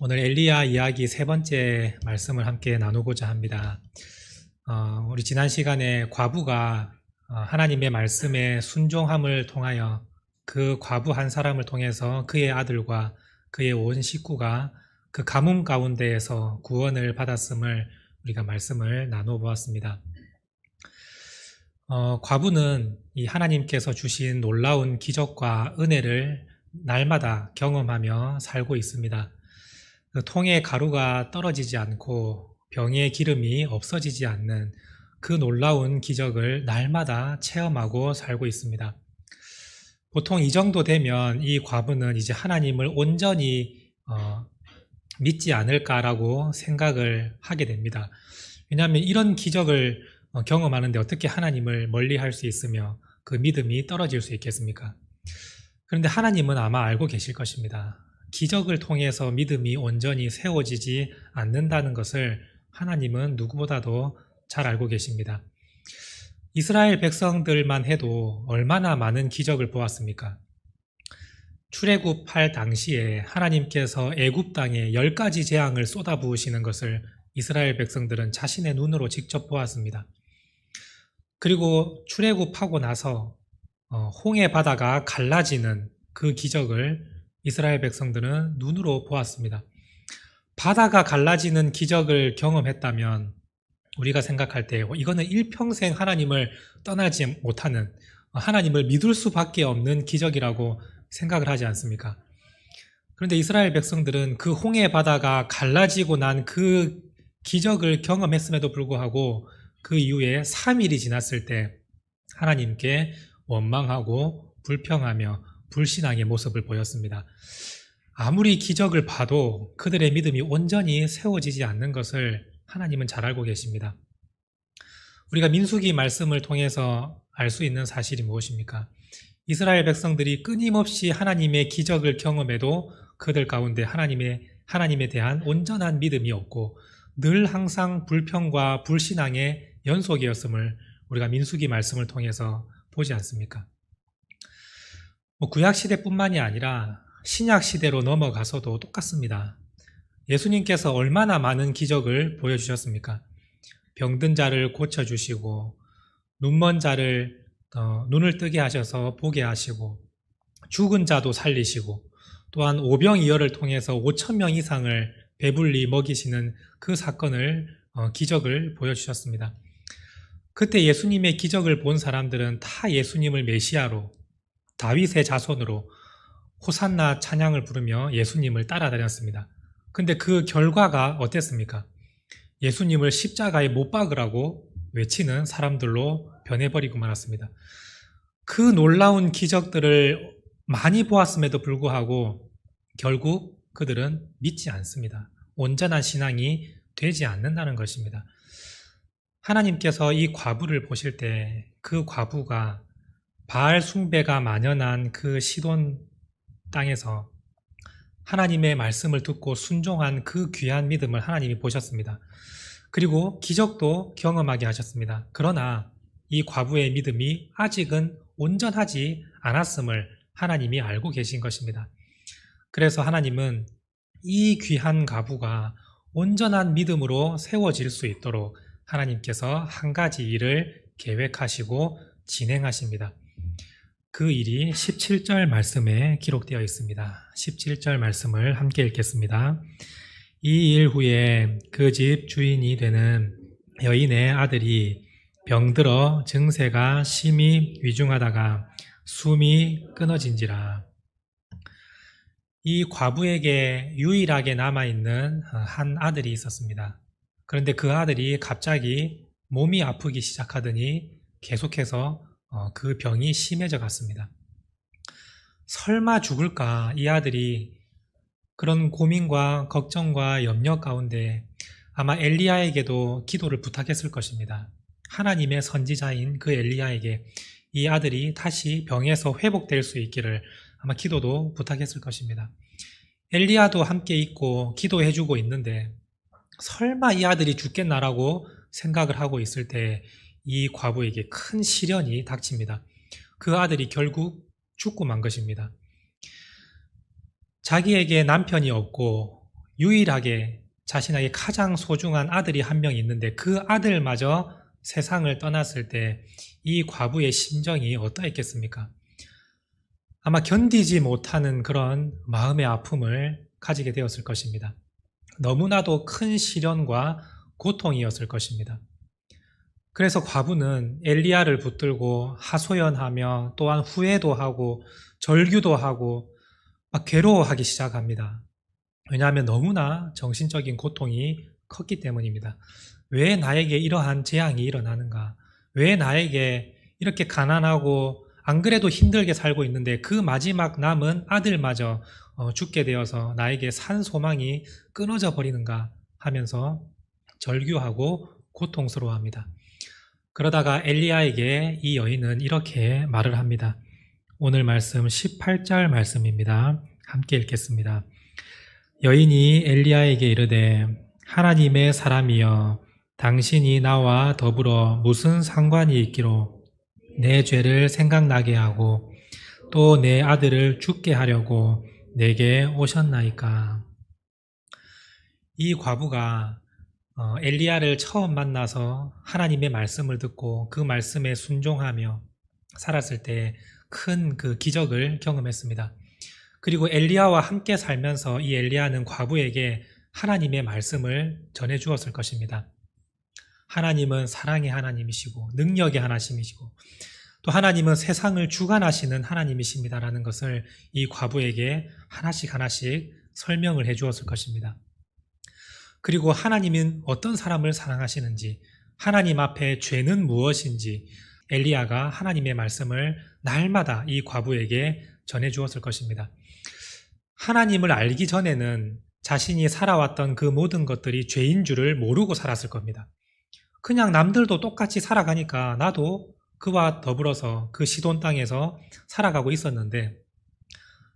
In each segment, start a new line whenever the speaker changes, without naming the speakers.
오늘 엘리야 이야기 세 번째 말씀을 함께 나누고자 합니다. 우리 지난 시간에 과부가 하나님의 말씀에 순종함을 통하여 그 과부 한 사람을 통해서 그의 아들과 그의 온 식구가 그 가뭄 가운데에서 구원을 받았음을 우리가 말씀을 나누어 보았습니다. 과부는 이 하나님께서 주신 놀라운 기적과 은혜를 날마다 경험하며 살고 있습니다. 그 통에 가루가 떨어지지 않고 병에 기름이 없어지지 않는 그 놀라운 기적을 날마다 체험하고 살고 있습니다. 보통 이 정도 되면 이 과부는 이제 하나님을 온전히 믿지 않을까라고 생각을 하게 됩니다. 왜냐하면 이런 기적을 경험하는데 어떻게 하나님을 멀리할 수 있으며 그 믿음이 떨어질 수 있겠습니까? 그런데 하나님은 아마 알고 계실 것입니다. 기적을 통해서 믿음이 온전히 세워지지 않는다는 것을 하나님은 누구보다도 잘 알고 계십니다. 이스라엘 백성들만 해도 얼마나 많은 기적을 보았습니까? 출애굽할 당시에 하나님께서 애굽 땅에 10가지 재앙을 쏟아부으시는 것을 이스라엘 백성들은 자신의 눈으로 직접 보았습니다. 그리고 출애굽하고 나서 홍해 바다가 갈라지는 그 기적을 이스라엘 백성들은 눈으로 보았습니다. 바다가 갈라지는 기적을 경험했다면 우리가 생각할 때 이거는 일평생 하나님을 떠나지 못하는, 하나님을 믿을 수밖에 없는 기적이라고 생각을 하지 않습니까? 그런데 이스라엘 백성들은 그 홍해 바다가 갈라지고 난 그 기적을 경험했음에도 불구하고 그 이후에 3일이 지났을 때 하나님께 원망하고 불평하며 불신앙의 모습을 보였습니다. 아무리 기적을 봐도 그들의 믿음이 온전히 세워지지 않는 것을 하나님은 잘 알고 계십니다. 우리가 민수기 말씀을 통해서 알 수 있는 사실이 무엇입니까? 이스라엘 백성들이 끊임없이 하나님의 기적을 경험해도 그들 가운데 하나님에 대한 온전한 믿음이 없고 늘 항상 불평과 불신앙의 연속이었음을 우리가 민수기 말씀을 통해서 보지 않습니까? 구약시대뿐만이 아니라 신약시대로 넘어가서도 똑같습니다. 예수님께서 얼마나 많은 기적을 보여주셨습니까? 병든 자를 고쳐주시고 눈먼 자를 눈을 뜨게 하셔서 보게 하시고 죽은 자도 살리시고 또한 오병이어를 통해서 5,000명 이상을 배불리 먹이시는 그 사건을 기적을 보여주셨습니다. 그때 예수님의 기적을 본 사람들은 다 예수님을 메시아로 다윗의 자손으로 호산나 찬양을 부르며 예수님을 따라다녔습니다. 근데 그 결과가 어땠습니까? 예수님을 십자가에 못 박으라고 외치는 사람들로 변해버리고 말았습니다. 그 놀라운 기적들을 많이 보았음에도 불구하고 결국 그들은 믿지 않습니다. 온전한 신앙이 되지 않는다는 것입니다. 하나님께서 이 과부를 보실 때 그 과부가 바알 숭배가 만연한 그 시돈 땅에서 하나님의 말씀을 듣고 순종한 그 귀한 믿음을 하나님이 보셨습니다. 그리고 기적도 경험하게 하셨습니다. 그러나 이 과부의 믿음이 아직은 온전하지 않았음을 하나님이 알고 계신 것입니다. 그래서 하나님은 이 귀한 과부가 온전한 믿음으로 세워질 수 있도록 하나님께서 한 가지 일을 계획하시고 진행하십니다. 그 일이 17절 말씀에 기록되어 있습니다. 17절 말씀을 함께 읽겠습니다. 이 일 후에 그 집 주인이 되는 여인의 아들이 병들어 증세가 심히 위중하다가 숨이 끊어진지라. 이 과부에게 유일하게 남아있는 한 아들이 있었습니다. 그런데 그 아들이 갑자기 몸이 아프기 시작하더니 계속해서 그 병이 심해져 갔습니다. 설마 죽을까? 이 아들이 그런 고민과 걱정과 염려 가운데 아마 엘리야에게도 기도를 부탁했을 것입니다. 하나님의 선지자인 그 엘리야에게 이 아들이 다시 병에서 회복될 수 있기를 아마 기도도 부탁했을 것입니다. 엘리야도 함께 있고 기도해주고 있는데 설마 이 아들이 죽겠나라고 생각을 하고 있을 때 이 과부에게 큰 시련이 닥칩니다. 그 아들이 결국 죽고 만 것입니다. 자기에게 남편이 없고 유일하게 자신에게 가장 소중한 아들이 한 명 있는데 그 아들마저 세상을 떠났을 때 이 과부의 심정이 어떠했겠습니까? 아마 견디지 못하는 그런 마음의 아픔을 가지게 되었을 것입니다. 너무나도 큰 시련과 고통이었을 것입니다. 그래서 과부는 엘리야를 붙들고 하소연하며 또한 후회도 하고 절규도 하고 막 괴로워하기 시작합니다. 왜냐하면 너무나 정신적인 고통이 컸기 때문입니다. 왜 나에게 이러한 재앙이 일어나는가? 왜 나에게 이렇게 가난하고 안 그래도 힘들게 살고 있는데 그 마지막 남은 아들마저 죽게 되어서 나에게 산 소망이 끊어져 버리는가 하면서 절규하고 고통스러워합니다. 그러다가 엘리야에게 이 여인은 이렇게 말을 합니다. 오늘 말씀 18절 말씀입니다. 함께 읽겠습니다. 여인이 엘리야에게 이르되 하나님의 사람이여 당신이 나와 더불어 무슨 상관이 있기로 내 죄를 생각나게 하고 또 내 아들을 죽게 하려고 내게 오셨나이까. 이 과부가 엘리야를 처음 만나서 하나님의 말씀을 듣고 그 말씀에 순종하며 살았을 때 큰 그 기적을 경험했습니다. 그리고 엘리야와 함께 살면서 이 엘리야는 과부에게 하나님의 말씀을 전해 주었을 것입니다. 하나님은 사랑의 하나님이시고 능력의 하나님이시고 또 하나님은 세상을 주관하시는 하나님이십니다라는 것을 이 과부에게 하나씩 설명을 해 주었을 것입니다. 그리고 하나님은 어떤 사람을 사랑하시는지, 하나님 앞에 죄는 무엇인지 엘리야가 하나님의 말씀을 날마다 이 과부에게 전해 주었을 것입니다. 하나님을 알기 전에는 자신이 살아왔던 그 모든 것들이 죄인 줄을 모르고 살았을 겁니다. 그냥 남들도 똑같이 살아가니까 나도 그와 더불어서 그 시돈 땅에서 살아가고 있었는데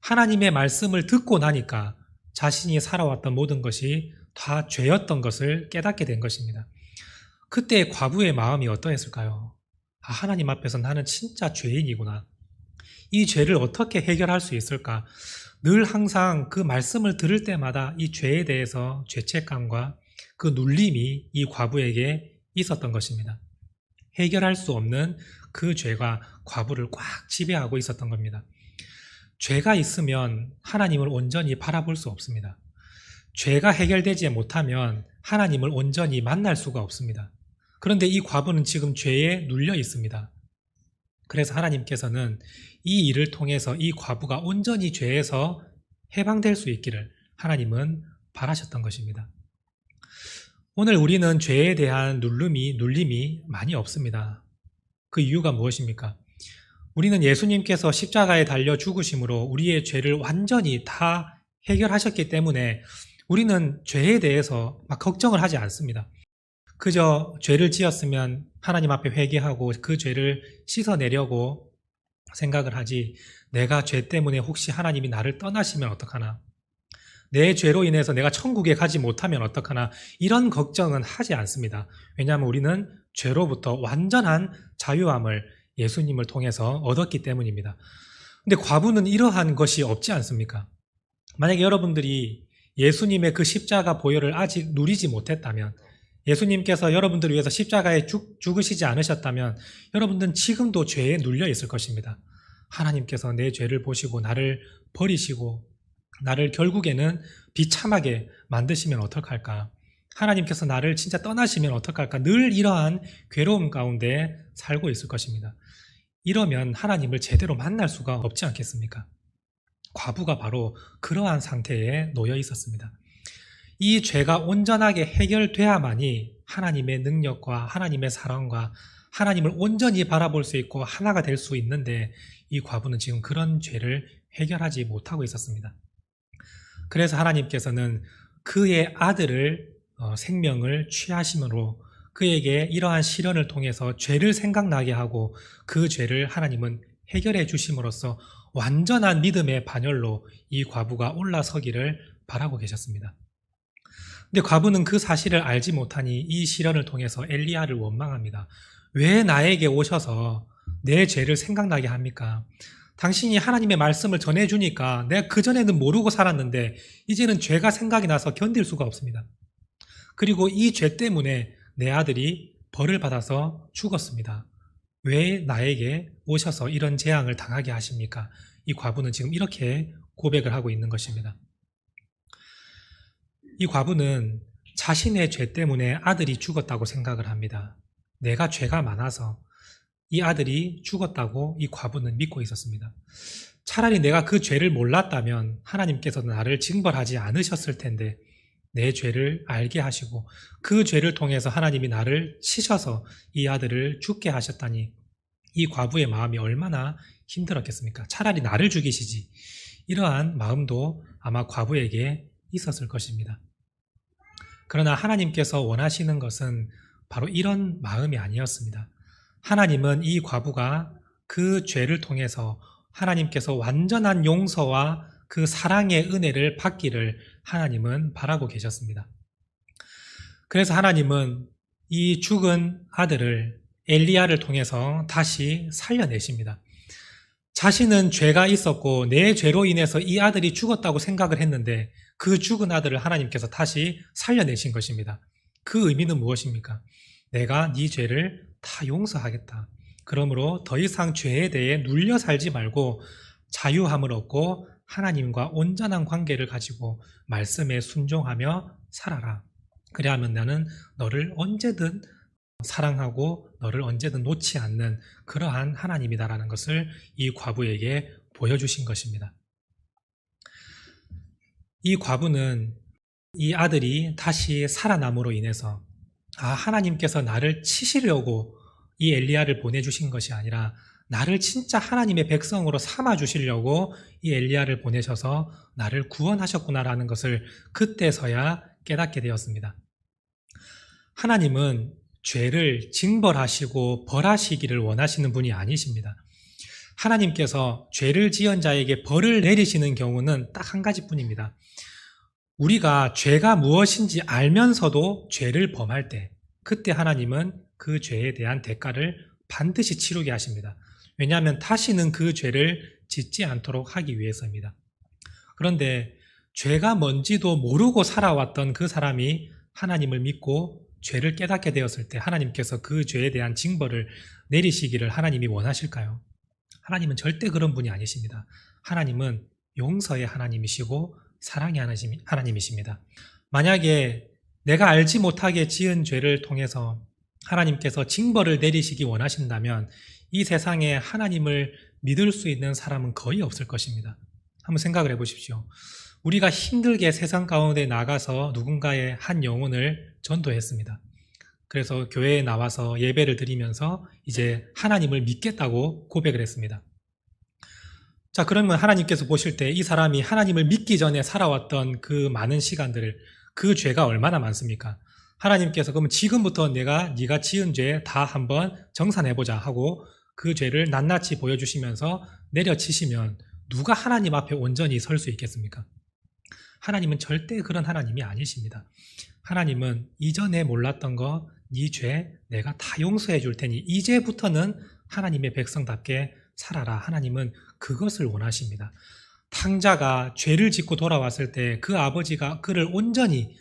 하나님의 말씀을 듣고 나니까 자신이 살아왔던 모든 것이 다 죄였던 것을 깨닫게 된 것입니다. 그때 과부의 마음이 어떠했을까요? 하나님 앞에서 나는 진짜 죄인이구나. 이 죄를 어떻게 해결할 수 있을까? 늘 항상 그 말씀을 들을 때마다 이 죄에 대해서 죄책감과 그 눌림이 이 과부에게 있었던 것입니다. 해결할 수 없는 그 죄가 과부를 꽉 지배하고 있었던 겁니다. 죄가 있으면 하나님을 온전히 바라볼 수 없습니다. 죄가 해결되지 못하면 하나님을 온전히 만날 수가 없습니다. 그런데 이 과부는 지금 죄에 눌려 있습니다. 그래서 하나님께서는 이 일을 통해서 이 과부가 온전히 죄에서 해방될 수 있기를 하나님은 바라셨던 것입니다. 오늘 우리는 죄에 대한 눌림이 많이 없습니다. 그 이유가 무엇입니까? 우리는 예수님께서 십자가에 달려 죽으심으로 우리의 죄를 완전히 다 해결하셨기 때문에 우리는 죄에 대해서 막 걱정을 하지 않습니다. 그저 죄를 지었으면 하나님 앞에 회개하고 그 죄를 씻어내려고 생각을 하지, 내가 죄 때문에 혹시 하나님이 나를 떠나시면 어떡하나, 내 죄로 인해서 내가 천국에 가지 못하면 어떡하나, 이런 걱정은 하지 않습니다. 왜냐하면 우리는 죄로부터 완전한 자유함을 예수님을 통해서 얻었기 때문입니다. 근데 과부는 이러한 것이 없지 않습니까? 만약에 여러분들이 예수님의 그 십자가 보혈을 아직 누리지 못했다면, 예수님께서 여러분들을 위해서 십자가에 죽으시지 않으셨다면 여러분들은 지금도 죄에 눌려 있을 것입니다. 하나님께서 내 죄를 보시고 나를 버리시고 나를 결국에는 비참하게 만드시면 어떡할까? 하나님께서 나를 진짜 떠나시면 어떡할까? 늘 이러한 괴로움 가운데 살고 있을 것입니다. 이러면 하나님을 제대로 만날 수가 없지 않겠습니까? 과부가 바로 그러한 상태에 놓여 있었습니다. 이 죄가 온전하게 해결돼야만이 하나님의 능력과 하나님의 사랑과 하나님을 온전히 바라볼 수 있고 하나가 될 수 있는데 이 과부는 지금 그런 죄를 해결하지 못하고 있었습니다. 그래서 하나님께서는 그의 아들을 생명을 취하심으로 그에게 이러한 시련을 통해서 죄를 생각나게 하고 그 죄를 하나님은 해결해 주심으로써 완전한 믿음의 반열로 이 과부가 올라서기를 바라고 계셨습니다. 근데 과부는 그 사실을 알지 못하니 이 시련을 통해서 엘리야를 원망합니다. 왜 나에게 오셔서 내 죄를 생각나게 합니까? 당신이 하나님의 말씀을 전해주니까 내가 그전에는 모르고 살았는데 이제는 죄가 생각이 나서 견딜 수가 없습니다. 그리고 이 죄 때문에 내 아들이 벌을 받아서 죽었습니다. 왜 나에게 오셔서 이런 재앙을 당하게 하십니까? 이 과부는 지금 이렇게 고백을 하고 있는 것입니다. 이 과부는 자신의 죄 때문에 아들이 죽었다고 생각을 합니다. 내가 죄가 많아서 이 아들이 죽었다고 이 과부는 믿고 있었습니다. 차라리 내가 그 죄를 몰랐다면 하나님께서 나를 징벌하지 않으셨을 텐데 내 죄를 알게 하시고 그 죄를 통해서 하나님이 나를 치셔서 이 아들을 죽게 하셨다니 이 과부의 마음이 얼마나 힘들었겠습니까? 차라리 나를 죽이시지. 이러한 마음도 아마 과부에게 있었을 것입니다. 그러나 하나님께서 원하시는 것은 바로 이런 마음이 아니었습니다. 하나님은 이 과부가 그 죄를 통해서 하나님께서 완전한 용서와 그 사랑의 은혜를 받기를 하나님은 바라고 계셨습니다. 그래서 하나님은 이 죽은 아들을 엘리야를 통해서 다시 살려내십니다. 자신은 죄가 있었고 내 죄로 인해서 이 아들이 죽었다고 생각을 했는데 그 죽은 아들을 하나님께서 다시 살려내신 것입니다. 그 의미는 무엇입니까? 내가 네 죄를 다 용서하겠다. 그러므로 더 이상 죄에 대해 눌려 살지 말고 자유함을 얻고 하나님과 온전한 관계를 가지고 말씀에 순종하며 살아라. 그래야만 나는 너를 언제든 사랑하고 너를 언제든 놓지 않는 그러한 하나님이다라는 것을 이 과부에게 보여주신 것입니다. 이 과부는 이 아들이 다시 살아남으로 인해서 하나님께서 나를 치시려고 이 엘리야를 보내주신 것이 아니라 나를 진짜 하나님의 백성으로 삼아주시려고 이 엘리야를 보내셔서 나를 구원하셨구나라는 것을 그때서야 깨닫게 되었습니다. 하나님은 죄를 징벌하시고 벌하시기를 원하시는 분이 아니십니다. 하나님께서 죄를 지은 자에게 벌을 내리시는 경우는 딱 한 가지뿐입니다. 우리가 죄가 무엇인지 알면서도 죄를 범할 때 그때 하나님은 그 죄에 대한 대가를 반드시 치르게 하십니다. 왜냐하면 다시는 그 죄를 짓지 않도록 하기 위해서입니다. 그런데 죄가 뭔지도 모르고 살아왔던 그 사람이 하나님을 믿고 죄를 깨닫게 되었을 때 하나님께서 그 죄에 대한 징벌을 내리시기를 하나님이 원하실까요? 하나님은 절대 그런 분이 아니십니다. 하나님은 용서의 하나님이시고 사랑의 하나님이십니다. 만약에 내가 알지 못하게 지은 죄를 통해서 하나님께서 징벌을 내리시기 원하신다면 이 세상에 하나님을 믿을 수 있는 사람은 거의 없을 것입니다. 한번 생각을 해보십시오. 우리가 힘들게 세상 가운데 나가서 누군가의 한 영혼을 전도했습니다. 그래서 교회에 나와서 예배를 드리면서 이제 하나님을 믿겠다고 고백을 했습니다. 자, 그러면 하나님께서 보실 때 이 사람이 하나님을 믿기 전에 살아왔던 그 많은 시간들을 그 죄가 얼마나 많습니까? 하나님께서 그러면 지금부터 네가 지은 죄 다 한번 정산해보자 하고 그 죄를 낱낱이 보여주시면서 내려치시면 누가 하나님 앞에 온전히 설 수 있겠습니까? 하나님은 절대 그런 하나님이 아니십니다. 하나님은 이전에 몰랐던 거, 네 죄 내가 다 용서해 줄 테니 이제부터는 하나님의 백성답게 살아라. 하나님은 그것을 원하십니다. 탕자가 죄를 짓고 돌아왔을 때 그 아버지가 그를 온전히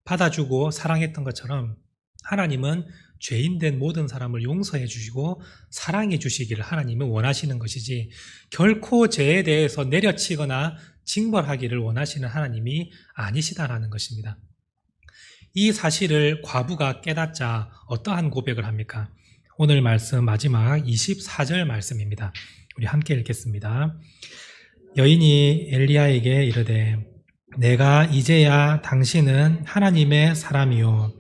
받아주고 사랑했던 것처럼 하나님은 죄인된 모든 사람을 용서해 주시고 사랑해 주시기를 하나님은 원하시는 것이지 결코 죄에 대해서 내려치거나 징벌하기를 원하시는 하나님이 아니시다라는 것입니다. 이 사실을 과부가 깨닫자 어떠한 고백을 합니까? 오늘 말씀 마지막 24절 말씀입니다. 우리 함께 읽겠습니다. 여인이 엘리야에게 이르되 내가 이제야 당신은 하나님의 사람이요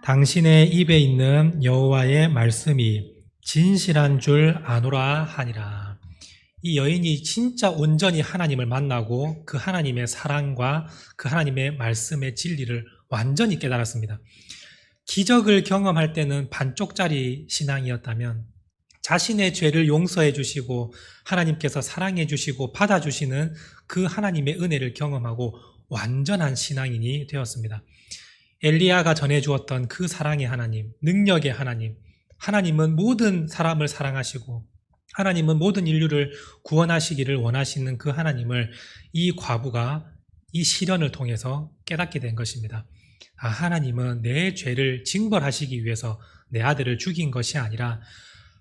당신의 입에 있는 여호와의 말씀이 진실한 줄 아노라 하니라. 이 여인이 진짜 온전히 하나님을 만나고 그 하나님의 사랑과 그 하나님의 말씀의 진리를 완전히 깨달았습니다. 기적을 경험할 때는 반쪽짜리 신앙이었다면 자신의 죄를 용서해 주시고 하나님께서 사랑해 주시고 받아주시는 그 하나님의 은혜를 경험하고 완전한 신앙인이 되었습니다. 엘리야가 전해주었던 그 사랑의 하나님, 능력의 하나님, 하나님은 모든 사람을 사랑하시고 하나님은 모든 인류를 구원하시기를 원하시는 그 하나님을 이 과부가 이 시련을 통해서 깨닫게 된 것입니다. 하나님은 내 죄를 징벌하시기 위해서 내 아들을 죽인 것이 아니라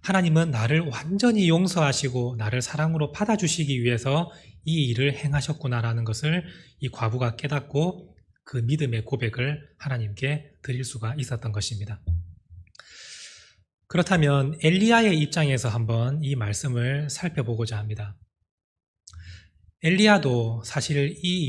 하나님은 나를 완전히 용서하시고 나를 사랑으로 받아주시기 위해서 이 일을 행하셨구나라는 것을 이 과부가 깨닫고 그 믿음의 고백을 하나님께 드릴 수가 있었던 것입니다. 그렇다면 엘리야의 입장에서 한번 이 말씀을 살펴보고자 합니다. 엘리야도 사실 이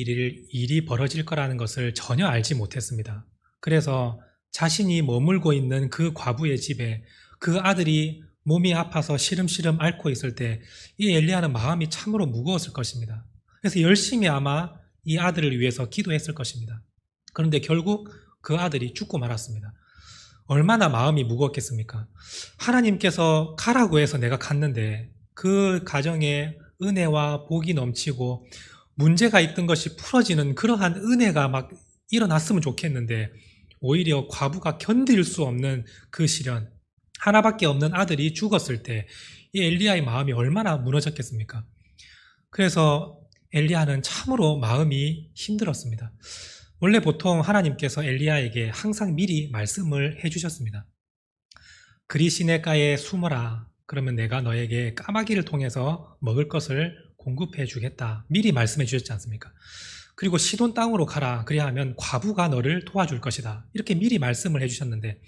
일이 벌어질 거라는 것을 전혀 알지 못했습니다. 그래서 자신이 머물고 있는 그 과부의 집에 그 아들이 몸이 아파서 시름시름 앓고 있을 때 이 엘리야는 마음이 참으로 무거웠을 것입니다. 그래서 열심히 아마 이 아들을 위해서 기도했을 것입니다. 그런데 결국 그 아들이 죽고 말았습니다. 얼마나 마음이 무겁겠습니까? 하나님께서 가라고 해서 내가 갔는데 그 가정에 은혜와 복이 넘치고 문제가 있던 것이 풀어지는 그러한 은혜가 막 일어났으면 좋겠는데 오히려 과부가 견딜 수 없는 그 시련, 하나밖에 없는 아들이 죽었을 때 이 엘리야의 마음이 얼마나 무너졌겠습니까? 그래서 엘리야는 참으로 마음이 힘들었습니다. 원래 보통 하나님께서 엘리야에게 항상 미리 말씀을 해주셨습니다. 그리 시냇가에 숨어라. 그러면 내가 너에게 까마귀를 통해서 먹을 것을 공급해 주겠다. 미리 말씀해 주셨지 않습니까? 그리고 시돈 땅으로 가라. 그리하면 과부가 너를 도와줄 것이다. 이렇게 미리 말씀을 해주셨는데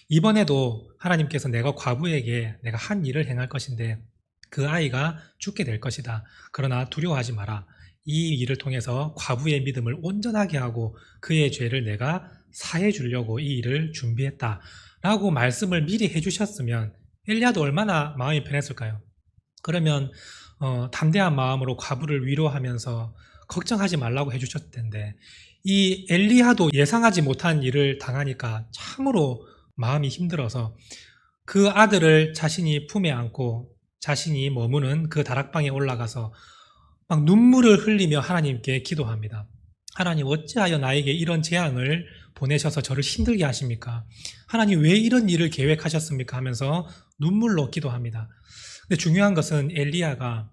이번에도 하나님께서 내가 과부에게 내가 한 일을 행할 것인데 그 아이가 죽게 될 것이다. 그러나 두려워하지 마라. 이 일을 통해서 과부의 믿음을 온전하게 하고 그의 죄를 내가 사해 주려고 이 일을 준비했다. 라고 말씀을 미리 해주셨으면 엘리야도 얼마나 마음이 편했을까요? 그러면 담대한 마음으로 과부를 위로하면서 걱정하지 말라고 해주셨을 텐데 이 엘리야도 예상하지 못한 일을 당하니까 참으로 마음이 힘들어서 그 아들을 자신이 품에 안고 자신이 머무는 그 다락방에 올라가서 막 눈물을 흘리며 하나님께 기도합니다. 하나님 어찌하여 나에게 이런 재앙을 보내셔서 저를 힘들게 하십니까? 하나님 왜 이런 일을 계획하셨습니까? 하면서 눈물로 기도합니다. 근데 중요한 것은 엘리야가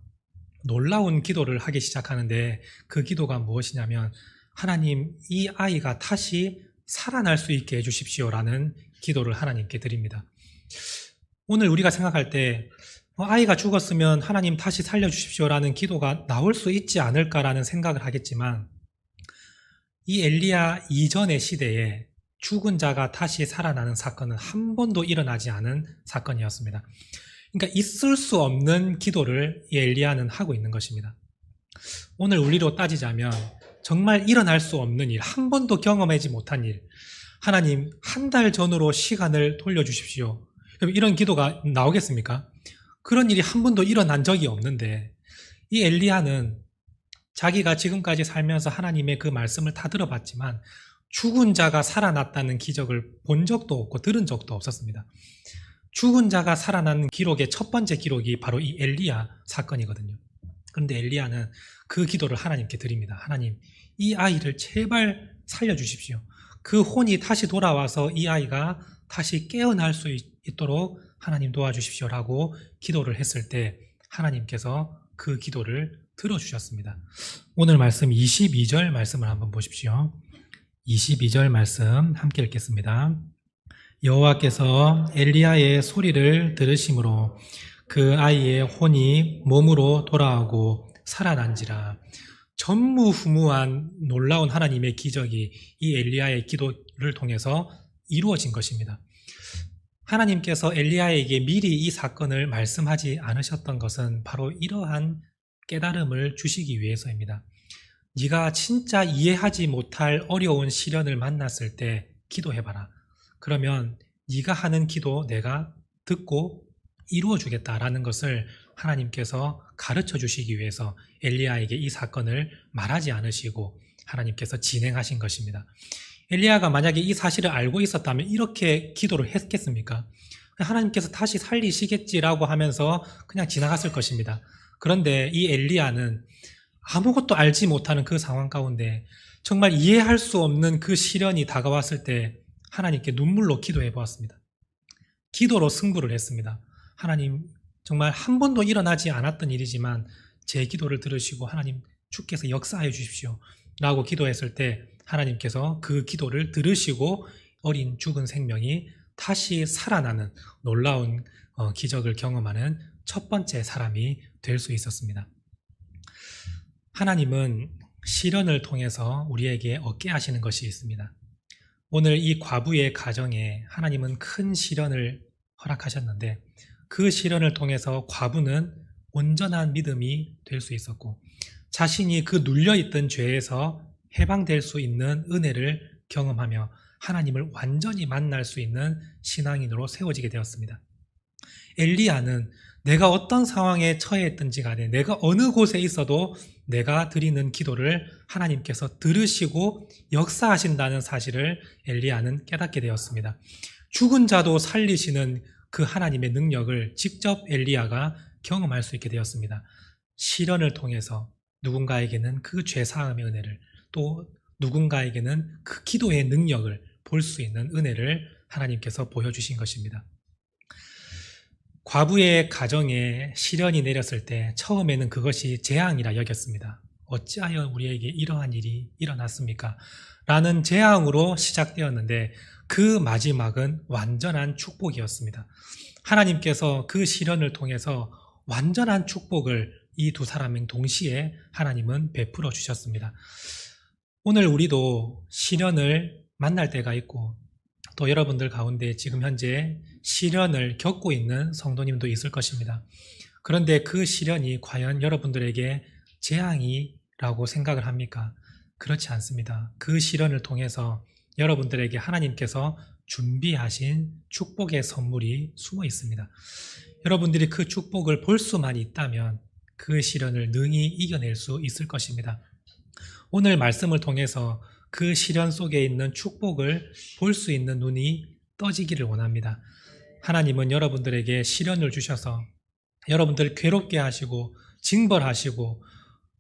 놀라운 기도를 하기 시작하는데 그 기도가 무엇이냐면 하나님 이 아이가 다시 살아날 수 있게 해주십시오라는 기도를 하나님께 드립니다. 오늘 우리가 생각할 때 아이가 죽었으면 하나님 다시 살려주십시오라는 기도가 나올 수 있지 않을까라는 생각을 하겠지만 이 엘리야 이전의 시대에 죽은 자가 다시 살아나는 사건은 한 번도 일어나지 않은 사건이었습니다. 그러니까 있을 수 없는 기도를 이 엘리야는 하고 있는 것입니다. 오늘 우리로 따지자면 정말 일어날 수 없는 일, 한 번도 경험하지 못한 일, 하나님 한 달 전으로 시간을 돌려주십시오. 이런 기도가 나오겠습니까? 그런 일이 한 번도 일어난 적이 없는데 이 엘리야는 자기가 지금까지 살면서 하나님의 그 말씀을 다 들어봤지만 죽은 자가 살아났다는 기적을 본 적도 없고 들은 적도 없었습니다. 죽은 자가 살아나는 기록의 첫 번째 기록이 바로 이 엘리야 사건이거든요. 그런데 엘리야는 그 기도를 하나님께 드립니다. 하나님, 이 아이를 제발 살려주십시오. 그 혼이 다시 돌아와서 이 아이가 다시 깨어날 수 있도록 하나님 도와주십시오라고 기도를 했을 때 하나님께서 그 기도를 들어주셨습니다. 오늘 말씀 22절 말씀을 한번 보십시오. 22절 말씀 함께 읽겠습니다. 여호와께서 엘리야의 소리를 들으심으로 그 아이의 혼이 몸으로 돌아오고 살아난지라. 전무후무한 놀라운 하나님의 기적이 이 엘리야의 기도를 통해서 이루어진 것입니다. 하나님께서 엘리야에게 미리 이 사건을 말씀하지 않으셨던 것은 바로 이러한 깨달음을 주시기 위해서입니다. 네가 진짜 이해하지 못할 어려운 시련을 만났을 때 기도해봐라. 그러면 네가 하는 기도 내가 듣고 이루어 주겠다라는 것을 하나님께서 가르쳐 주시기 위해서 엘리야에게 이 사건을 말하지 않으시고 하나님께서 진행하신 것입니다. 엘리야가 만약에 이 사실을 알고 있었다면 이렇게 기도를 했겠습니까? 하나님께서 다시 살리시겠지라고 하면서 그냥 지나갔을 것입니다. 그런데 이 엘리야는 아무것도 알지 못하는 그 상황 가운데 정말 이해할 수 없는 그 시련이 다가왔을 때 하나님께 눈물로 기도해 보았습니다. 기도로 승부를 했습니다. 하나님, 정말 한 번도 일어나지 않았던 일이지만 제 기도를 들으시고 하나님 주께서 역사하여 주십시오 라고 기도했을 때 하나님께서 그 기도를 들으시고 어린 죽은 생명이 다시 살아나는 놀라운 기적을 경험하는 첫 번째 사람이 될 수 있었습니다. 하나님은 시련을 통해서 우리에게 얻게 하시는 것이 있습니다. 오늘 이 과부의 가정에 하나님은 큰 시련을 허락하셨는데 그 시련을 통해서 과부는 온전한 믿음이 될 수 있었고 자신이 그 눌려있던 죄에서 해방될 수 있는 은혜를 경험하며 하나님을 완전히 만날 수 있는 신앙인으로 세워지게 되었습니다. 엘리야는 내가 어떤 상황에 처해 있든지 간에 내가 어느 곳에 있어도 내가 드리는 기도를 하나님께서 들으시고 역사하신다는 사실을 엘리야는 깨닫게 되었습니다. 죽은 자도 살리시는 그 하나님의 능력을 직접 엘리야가 경험할 수 있게 되었습니다. 시련을 통해서 누군가에게는 그 죄사함의 은혜를 또 누군가에게는 그 기도의 능력을 볼 수 있는 은혜를 하나님께서 보여주신 것입니다. 과부의 가정에 시련이 내렸을 때 처음에는 그것이 재앙이라 여겼습니다. 어찌하여 우리에게 이러한 일이 일어났습니까? 라는 재앙으로 시작되었는데 그 마지막은 완전한 축복이었습니다. 하나님께서 그 시련을 통해서 완전한 축복을 이 두 사람은 동시에 하나님은 베풀어 주셨습니다. 오늘 우리도 시련을 만날 때가 있고 또 여러분들 가운데 지금 현재 시련을 겪고 있는 성도님도 있을 것입니다. 그런데 그 시련이 과연 여러분들에게 재앙이라고 생각을 합니까? 그렇지 않습니다. 그 시련을 통해서 여러분들에게 하나님께서 준비하신 축복의 선물이 숨어 있습니다. 여러분들이 그 축복을 볼 수만 있다면 그 시련을 능히 이겨낼 수 있을 것입니다. 오늘 말씀을 통해서 그 시련 속에 있는 축복을 볼 수 있는 눈이 떠지기를 원합니다. 하나님은 여러분들에게 시련을 주셔서 여러분들을 괴롭게 하시고 징벌하시고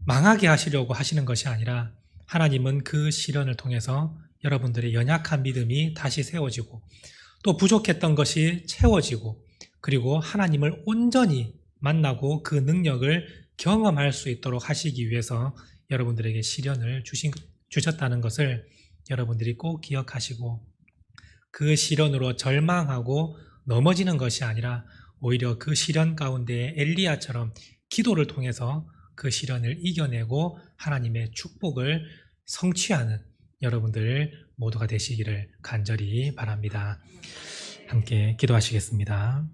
망하게 하시려고 하시는 것이 아니라 하나님은 그 시련을 통해서 여러분들의 연약한 믿음이 다시 세워지고 또 부족했던 것이 채워지고 그리고 하나님을 온전히 만나고 그 능력을 경험할 수 있도록 하시기 위해서 여러분들에게 시련을 주셨다는 것을 여러분들이 꼭 기억하시고 그 시련으로 절망하고 넘어지는 것이 아니라 오히려 그 시련 가운데 엘리야처럼 기도를 통해서 그 시련을 이겨내고 하나님의 축복을 성취하는 여러분들 모두가 되시기를 간절히 바랍니다. 함께 기도하시겠습니다.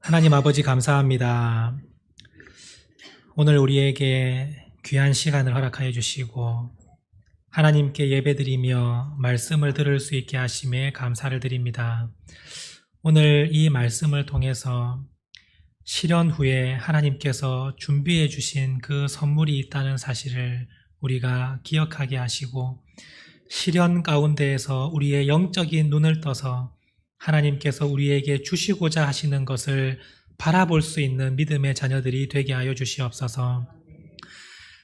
하나님 아버지 감사합니다. 오늘 우리에게 귀한 시간을 허락하여 주시고 하나님께 예배드리며 말씀을 들을 수 있게 하심에 감사를 드립니다. 오늘 이 말씀을 통해서 시련 후에 하나님께서 준비해 주신 그 선물이 있다는 사실을 우리가 기억하게 하시고 시련 가운데에서 우리의 영적인 눈을 떠서 하나님께서 우리에게 주시고자 하시는 것을 바라볼 수 있는 믿음의 자녀들이 되게 하여 주시옵소서.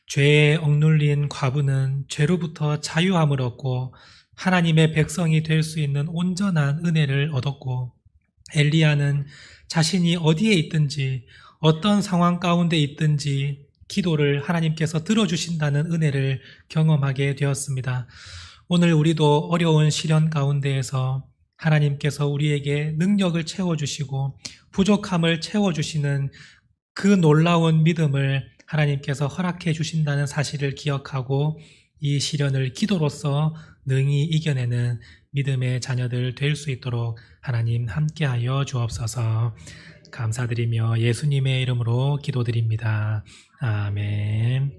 죄에 억눌린 과부는 죄로부터 자유함을 얻고 하나님의 백성이 될 수 있는 온전한 은혜를 얻었고 엘리야는 자신이 어디에 있든지 어떤 상황 가운데 있든지 기도를 하나님께서 들어주신다는 은혜를 경험하게 되었습니다. 오늘 우리도 어려운 시련 가운데에서 하나님께서 우리에게 능력을 채워주시고 부족함을 채워주시는 그 놀라운 믿음을 하나님께서 허락해 주신다는 사실을 기억하고 이 시련을 기도로서 능히 이겨내는 믿음의 자녀들 될 수 있도록 하나님 함께하여 주옵소서. 감사드리며 예수님의 이름으로 기도드립니다. 아멘.